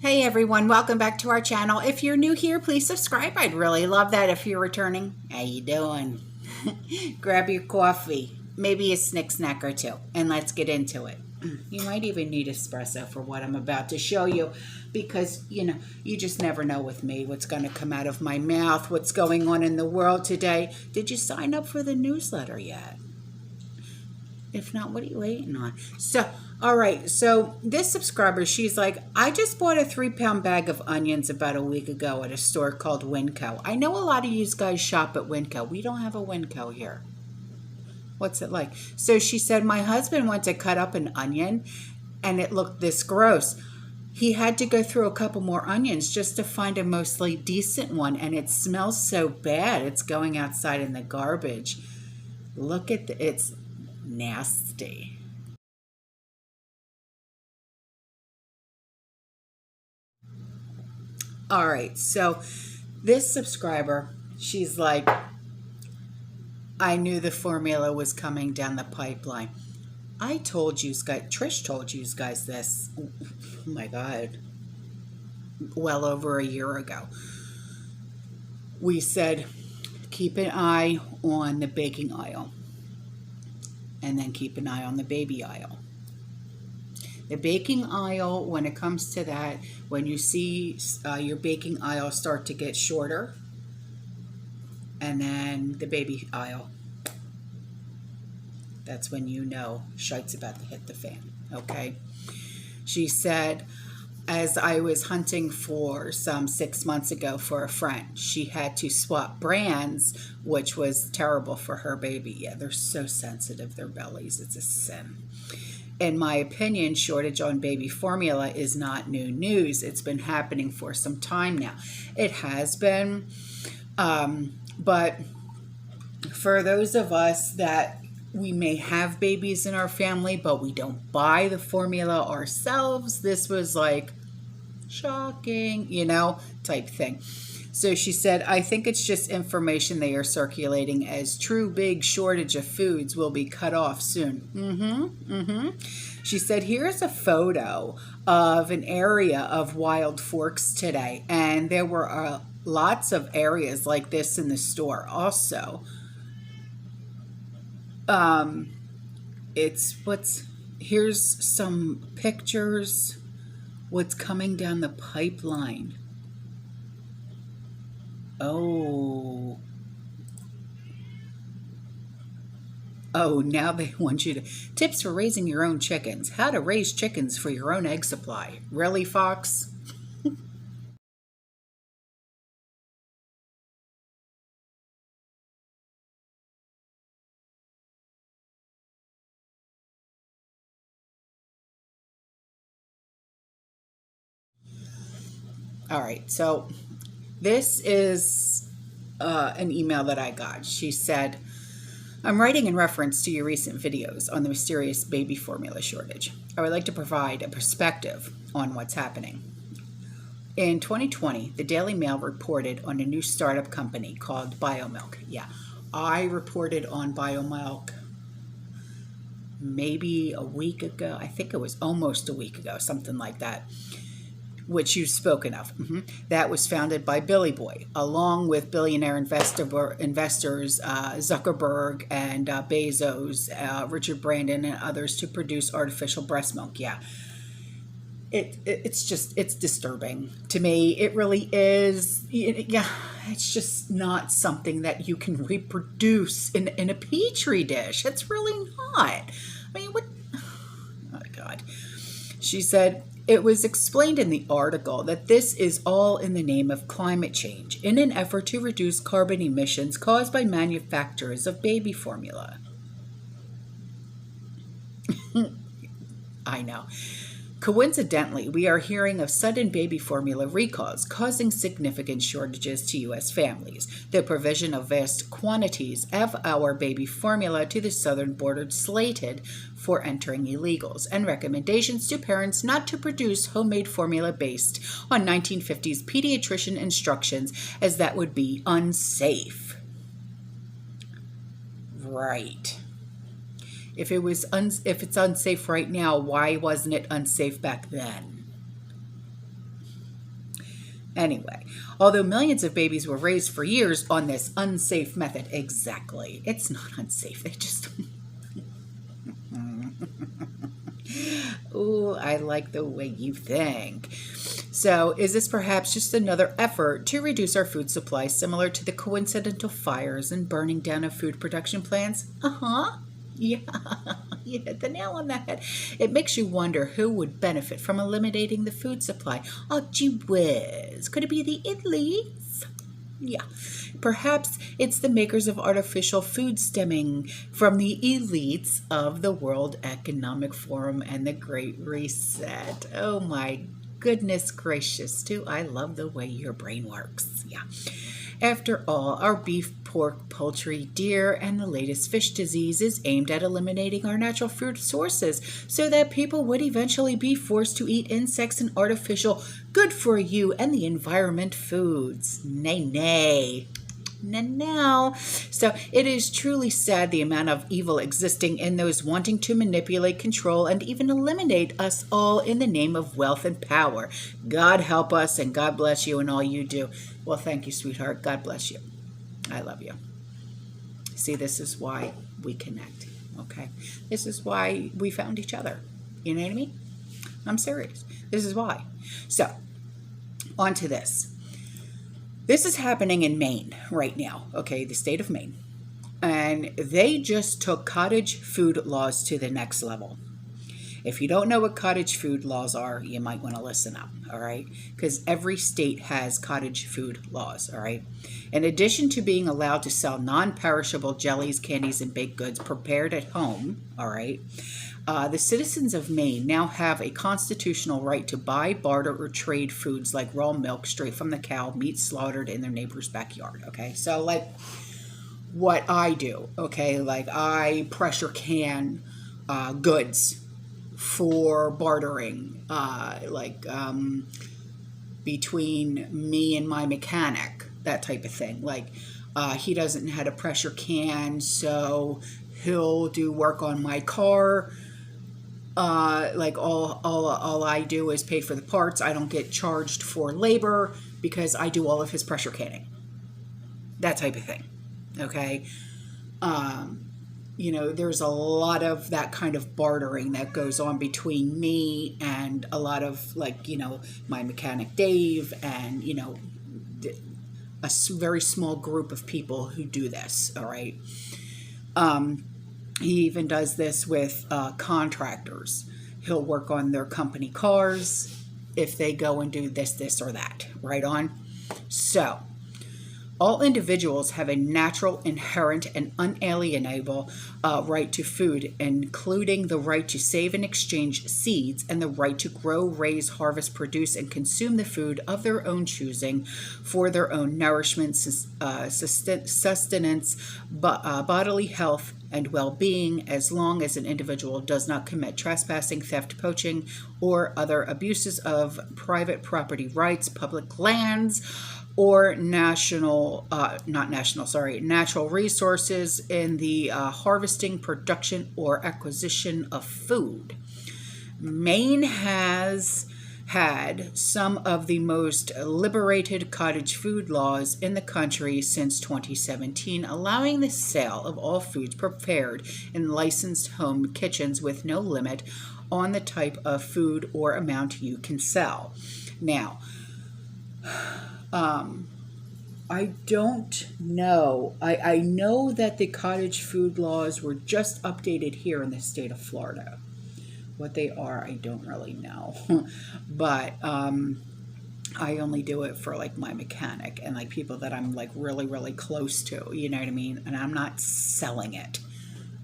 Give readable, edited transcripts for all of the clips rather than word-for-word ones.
Hey everyone, welcome back to our channel. If you're new here, please subscribe. I'd really love that if you're returning. How you doing? Grab your coffee, maybe a snack or two, and let's get into it. You might even need espresso for what I'm about to show you because, you just never know with me what's going to come out of my mouth, what's going on in the world today. Did you sign up for the newsletter yet? If not, what are you waiting on? All right, so this subscriber, she's like, I just bought a 3-pound bag of onions about a week ago at a store called Winco. I know a lot of you guys shop at Winco. We don't have a Winco here. What's it like? So she said, my husband went to cut up an onion and it looked this gross. He had to go through a couple more onions just to find a mostly decent one, and it smells so bad. It's going outside in the garbage. Look at it's nasty. All right, so this subscriber, she's like, I knew the formula was coming down the pipeline. I told you guys, Trish told you guys this, oh my God, well over a year ago. We said, keep an eye on the baking aisle and then keep an eye on the baby aisle. The baking aisle, when it comes to that, when you see your baking aisle start to get shorter, and then the baby aisle, that's when you know shite's about to hit the fan, okay? She said, as I was hunting for some 6 months ago for a friend, she had to swap brands, which was terrible for her baby. Yeah, they're so sensitive, their bellies, it's a sin. In my opinion, shortage on baby formula is not new news. It's been happening for some time now. It has been, but for those of us that we may have babies in our family, but we don't buy the formula ourselves, this was like shocking, type thing. So she said, I think it's just information they are circulating as true big shortage of foods will be cut off soon. She said, here's a photo of an area of Wild Forks today. And there were lots of areas like this in the store also. Here's some pictures, what's coming down the pipeline. Oh, now they want you to, tips for raising your own chickens, how to raise chickens for your own egg supply. Really, Fox? All right, so this is an email that I got. She said, I'm writing in reference to your recent videos on the mysterious baby formula shortage. I would like to provide a perspective on what's happening. In 2020, the Daily Mail reported on a new startup company called BioMilk. Yeah, I reported on BioMilk maybe a week ago. I think it was almost a week ago, something like that, which you've spoken of. That was founded by Billy Boy, along with billionaire investors Zuckerberg and Bezos, Richard Branson, and others to produce artificial breast milk. Yeah, it's disturbing to me. It really is. Yeah, it's just not something that you can reproduce in a petri dish. It's really not. I mean, what? Oh, God. She said, it was explained in the article that this is all in the name of climate change in an effort to reduce carbon emissions caused by manufacturers of baby formula. I know. Coincidentally, we are hearing of sudden baby formula recalls causing significant shortages to U.S. families. The provision of vast quantities of our baby formula to the southern border slated for entering illegals, and recommendations to parents not to produce homemade formula based on 1950s pediatrician instructions, as that would be unsafe. Right. If it's unsafe right now, why wasn't it unsafe back then? Anyway, although millions of babies were raised for years on this unsafe method, exactly, it's not unsafe. It just, ooh, I like the way you think. So is this perhaps just another effort to reduce our food supply, similar to the coincidental fires and burning down of food production plants? Yeah, you hit the nail on the head. It makes you wonder who would benefit from eliminating the food supply. Oh, gee whiz. Could it be the elites? Yeah. Perhaps it's the makers of artificial food stemming from the elites of the World Economic Forum and the Great Reset. Oh, my goodness gracious, too. I love the way your brain works. Yeah. After all, our beef, pork, poultry, deer, and the latest fish disease is aimed at eliminating our natural food sources so that people would eventually be forced to eat insects and artificial, good for you and the environment foods. Nay, nay. No. So it is truly sad the amount of evil existing in those wanting to manipulate, control, and even eliminate us all in the name of wealth and power. God help us and God bless you and all you do. Well, thank you, sweetheart. God bless you. I love you. See, this is why we connect, okay? This is why we found each other. You know what I mean? I'm serious. This is why. So, on to this. This is happening in Maine right now, okay, the state of Maine. And they just took cottage food laws to the next level. If you don't know what cottage food laws are, you might want to listen up, all right? Because every state has cottage food laws, all right? In addition to being allowed to sell non-perishable jellies, candies, and baked goods prepared at home, all right, the citizens of Maine now have a constitutional right to buy, barter, or trade foods like raw milk straight from the cow, meat slaughtered in their neighbor's backyard, okay? So, like, what I do, okay, like I pressure can goods for bartering, between me and my mechanic, that type of thing. Like, he doesn't know how to pressure can, so he'll do work on my car. Like all I do is pay for the parts. I don't get charged for labor because I do all of his pressure canning. That type of thing. Okay. You know, there's a lot of that kind of bartering that goes on between me and a lot of, like, you know, my mechanic Dave and, you know, a very small group of people who do this. All right. He even does this with contractors. He'll work on their company cars if they go and do this, or that. Right on? So, all individuals have a natural, inherent, and unalienable right to food, including the right to save and exchange seeds and the right to grow, raise, harvest, produce, and consume the food of their own choosing for their own nourishment, sustenance, bodily health, and well-being, as long as an individual does not commit trespassing, theft, poaching, or other abuses of private property rights, public lands, or natural resources in the harvesting, production, or acquisition of food. Maine has had some of the most liberated cottage food laws in the country since 2017, allowing the sale of all foods prepared in licensed home kitchens with no limit on the type of food or amount you can sell. Now, I don't know. I know that the cottage food laws were just updated here in the state of Florida. What they are, I don't really know. But I only do it for, like, my mechanic and, like, people that I'm, like, really, really close to. You know what I mean? And I'm not selling it.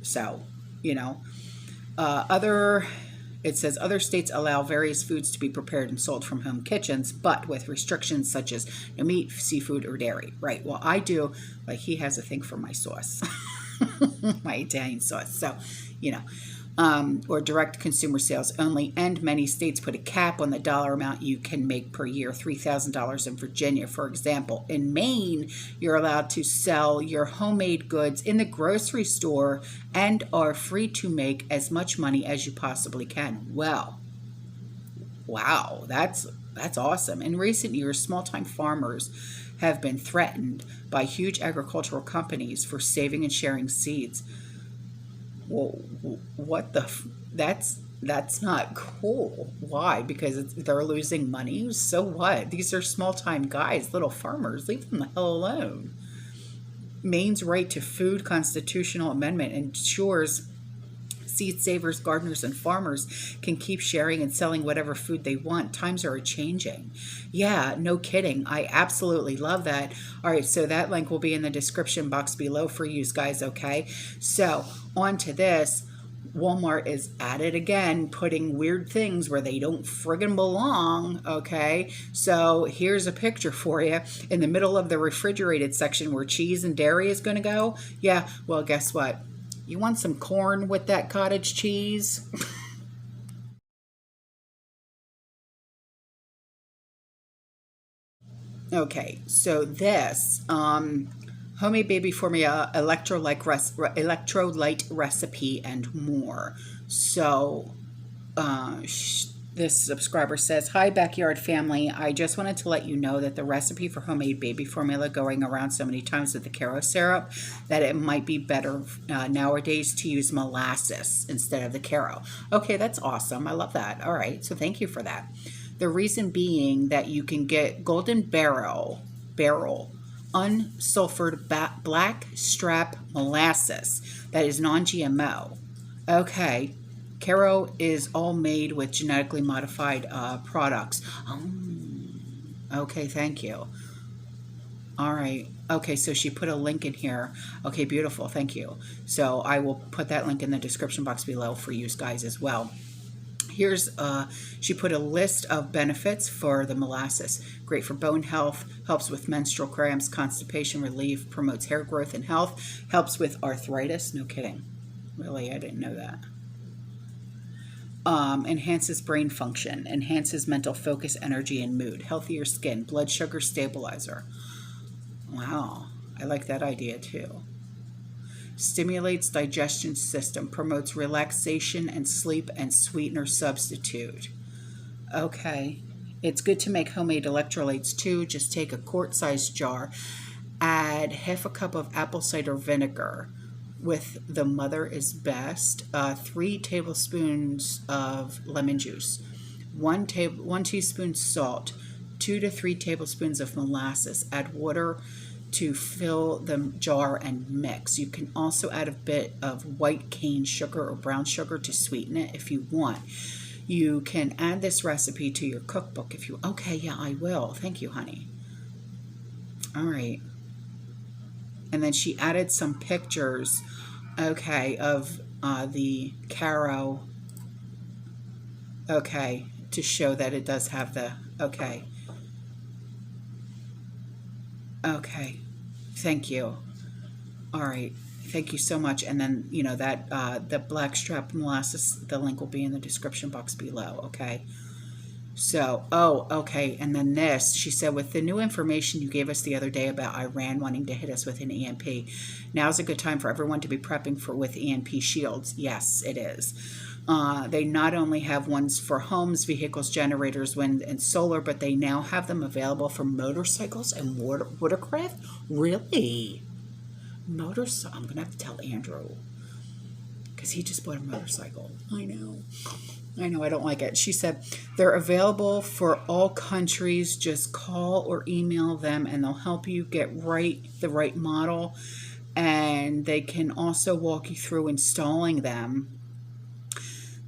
So, you know. It says other states allow various foods to be prepared and sold from home kitchens, but with restrictions such as no meat, seafood, or dairy. Right. Well, I do. Like, he has a thing for my sauce, my Italian sauce. So, you know, or direct consumer sales only. And many states put a cap on the dollar amount you can make per year, $3,000 in Virginia, for example. In Maine, you're allowed to sell your homemade goods in the grocery store and are free to make as much money as you possibly can. Well, wow, that's That's awesome. In recent years, small-time farmers have been threatened by huge agricultural companies for saving and sharing seeds. Well, what the? That's not cool. Why? Because they're losing money. So what? These are small-time guys, little farmers. Leave them the hell alone. Maine's right to food constitutional amendment ensures seed savers, gardeners, and farmers can keep sharing and selling whatever food they want. Times are changing. Yeah, no kidding. I absolutely love that. All right, so that link will be in the description box below for you guys, okay? So on to this. Walmart is at it again, putting weird things where they don't friggin' belong, okay? So here's a picture for you. In the middle of the refrigerated section where cheese and dairy is going to go. Yeah, well, guess what? You want some corn with that cottage cheese? Okay, so this homemade baby formula electrolyte recipe and more. So this subscriber says, "Hi backyard family, I just wanted to let you know that the recipe for homemade baby formula going around so many times with the Caro syrup that it might be better nowadays to use molasses instead of the Caro." Okay, that's awesome. I love that. All right, so thank you for that. The reason being that you can get Golden Barrel unsulfured Blackstrap molasses that is non-GMO. Okay, Caro is all made with genetically modified products. Okay, thank you. All right. Okay, so she put a link in here. Okay, beautiful. Thank you. So I will put that link in the description box below for you guys as well. Here's, she put a list of benefits for the molasses. Great for bone health, helps with menstrual cramps, constipation relief, promotes hair growth and health, helps with arthritis. No kidding. Really, I didn't know that. Enhances brain function, enhances mental focus, energy, and mood. Healthier skin, blood sugar stabilizer. Wow, I like that idea too. Stimulates digestion system, promotes relaxation and sleep, and sweetener substitute. Okay, it's good to make homemade electrolytes too. Just take a quart-sized jar, add half a cup of apple cider vinegar with the Mother is Best, 3 tablespoons of lemon juice, 1 teaspoon salt, 2 to 3 tablespoons of molasses. Add water to fill the jar and mix. You can also add a bit of white cane sugar or brown sugar to sweeten it if you want. You can add this recipe to your cookbook if you... Okay, yeah, I will. Thank you, honey. All right. And then she added some pictures, okay, of the Caro, okay, to show that it does have the, okay. Okay, thank you. All right, thank you so much. And then, you know, that the Blackstrap molasses, the link will be in the description box below, okay? So, oh, okay, and then this, she said, with the new information you gave us the other day about Iran wanting to hit us with an EMP, now's a good time for everyone to be prepping with EMP shields. Yes, it is. They not only have ones for homes, vehicles, generators, wind, and solar, but they now have them available for motorcycles and watercraft. Really? Motorcycle? I'm going to have to tell Andrew, because he just bought a motorcycle. I know, I don't like it. She said, they're available for all countries. Just call or email them and they'll help you get the right model. And they can also walk you through installing them.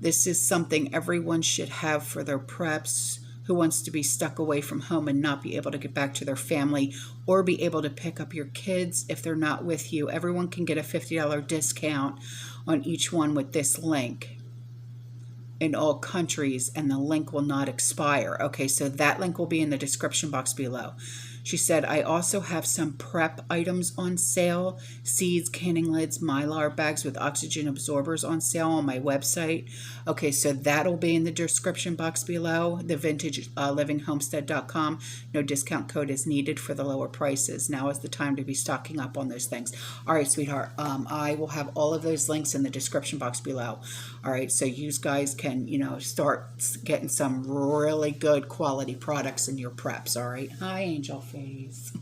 This is something everyone should have for their preps. Who wants to be stuck away from home and not be able to get back to their family or be able to pick up your kids if they're not with you. Everyone can get a $50 discount on each one with this link in all countries, and the link will not expire. Okay, so that link will be in the description box below. She said, I also have some prep items on sale. Seeds, canning lids, mylar bags with oxygen absorbers on sale on my website. Okay, so that'll be in the description box below, the vintageliving.homestead.com. No discount code is needed for the lower prices. Now is the time to be stocking up on those things. All right, sweetheart, I will have all of those links in the description box below. All right, so you guys can, start getting some really good quality products in your preps. All right. Hi, Angel Face.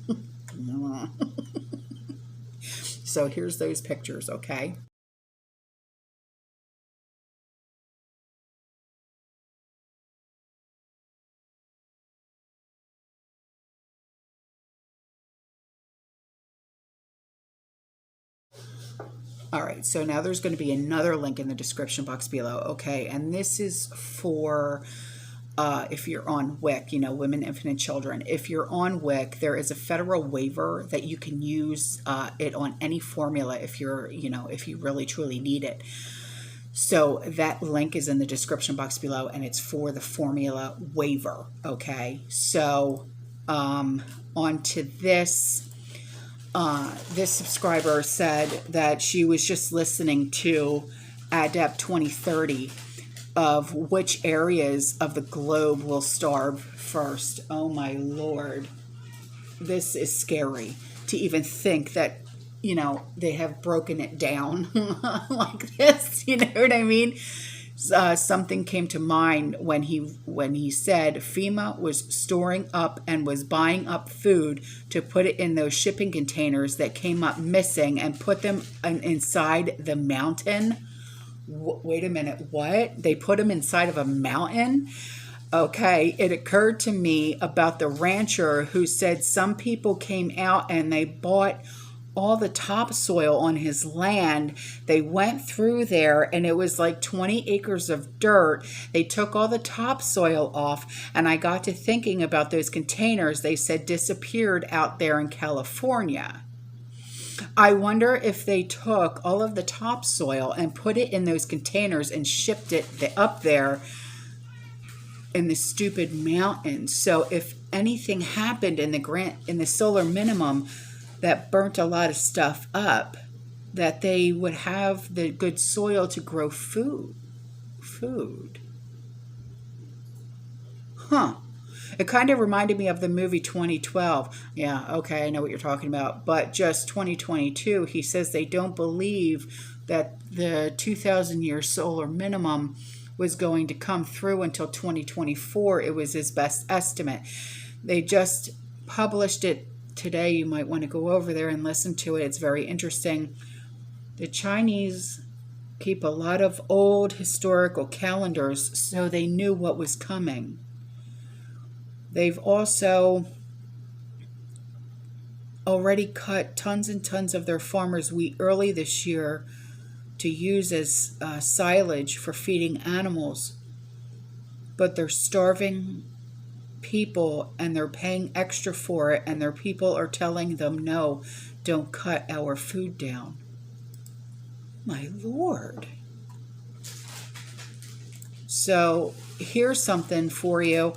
So here's those pictures, okay? All right, so now there's going to be another link in the description box below, okay? And this is for if you're on WIC, women, infant, and children. If you're on WIC, there is a federal waiver that you can use it on any formula if you're, if you really truly need it. So that link is in the description box below, and it's for the formula waiver, okay? So on to this. This subscriber said that she was just listening to Adept 2030 of which areas of the globe will starve first. Oh my Lord. This is scary to even think that, they have broken it down like this. You know what I mean? Something came to mind when he said FEMA was storing up and was buying up food to put it in those shipping containers that came up missing and put them inside the mountain. Wait a minute, what? They put them inside of a mountain? Okay, it occurred to me about the rancher who said some people came out and they bought all the topsoil on his land. They went through there and it was like 20 acres of dirt. They took all the topsoil off, and I got to thinking about those containers they said disappeared out there in California. I wonder if they took all of the topsoil and put it in those containers and shipped it up there in the stupid mountains. So if anything happened in the solar minimum that burnt a lot of stuff up, that they would have the good soil to grow food. Huh. It kind of reminded me of the movie 2012. Yeah, okay, I know what you're talking about. But just 2022, he says they don't believe that the 2,000-year solar minimum was going to come through until 2024. It was his best estimate. They just published it today. You might want to go over there and listen to it. It's very interesting. The Chinese keep a lot of old historical calendars, so they knew what was coming. They've also already cut tons and tons of their farmers' wheat early this year to use as silage for feeding animals. But they're starving people and they're paying extra for it, and their people are telling them, no, don't cut our food down. My Lord. So here's something for you.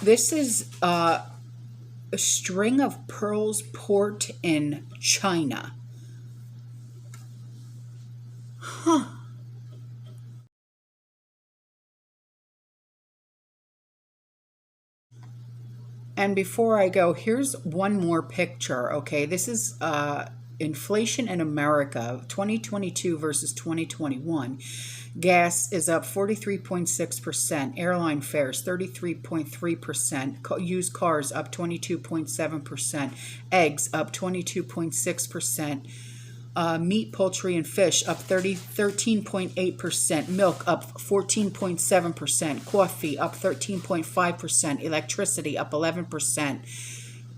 This is a string of pearls port in China. Huh. And before I go, here's one more picture, okay? This is inflation in America, 2022 versus 2021. Gas is up 43.6%. Airline fares 33.3%. Used cars up 22.7%. Eggs up 22.6%. Meat, poultry, and fish up 13.8%. Milk up 14.7%. Coffee up 13.5%. Electricity up 11%.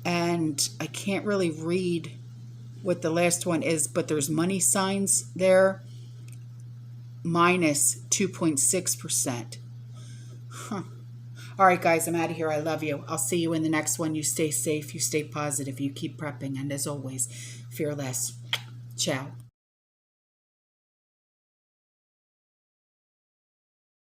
And I can't really read what the last one is, but there's money signs there. Minus 2.6%. Huh. All right, guys, I'm out of here. I love you. I'll see you in the next one. You stay safe. You stay positive. You keep prepping. And as always, fear less. Ciao.